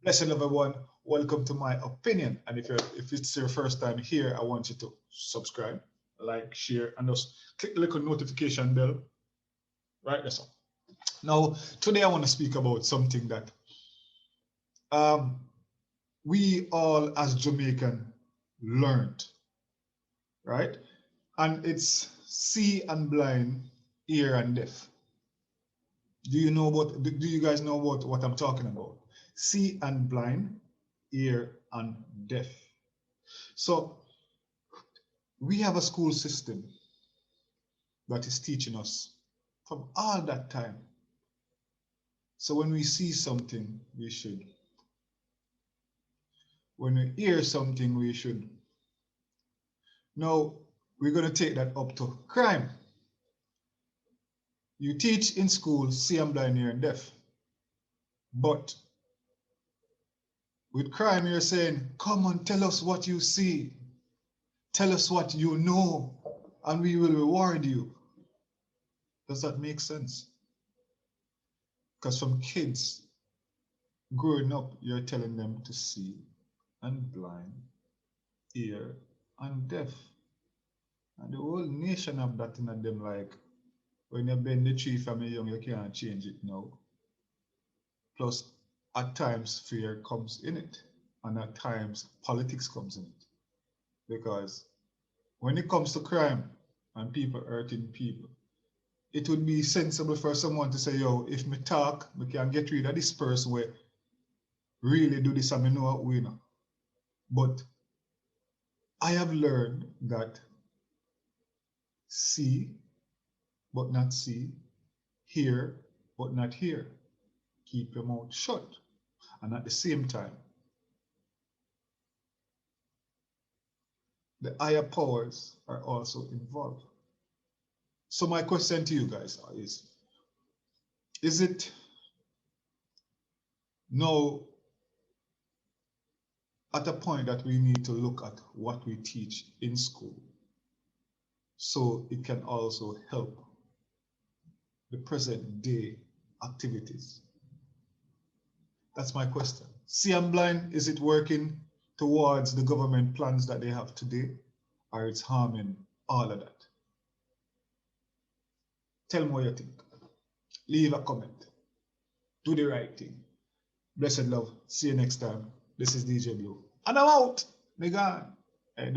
Blessed love everyone. Welcome to my opinion. And if it's your first time here, I want you to subscribe, like, share, and just click the little notification bell. Right, that's all. Now, today I want to speak about something that um, we all as Jamaican learned, right? And it's see and blind, ear and deaf. Do you guys know what I'm talking about? See and blind, ear and deaf. So we have a school system that is teaching us from all that time. So when we see something, we should. When we hear something, we should. Now, we're going to take that up to crime. You teach in school, see and blind, ear and deaf. But with crime, you're saying, come and tell us what you see. Tell us what you know, and we will reward you. Does that make sense? Because from kids growing up, you're telling them to see and blind, ear and deaf. And the whole nation have that in them, like when you bend the tree from young, you can't change it now. Plus, at times fear comes in it, and at times politics comes in it. Because when it comes to crime and people hurting people, it would be sensible for someone to say, yo, if me talk, we can get rid of this person where really do this and me know what we know. But I have learned that see but not see, hear but not hear. Keep your mouth shut. And at the same time, the higher powers are also involved. So my question to you guys is it now at a point that we need to look at what we teach in school so it can also help the present day activities? That's my question. See, I'm blind. Is it working towards the government plans that they have today, or it's harming all of that? Tell me what you think. Leave a comment. Do the right thing. Blessed love. See you next time. This is DJ Blue. And I'm out. Nigga. Hey,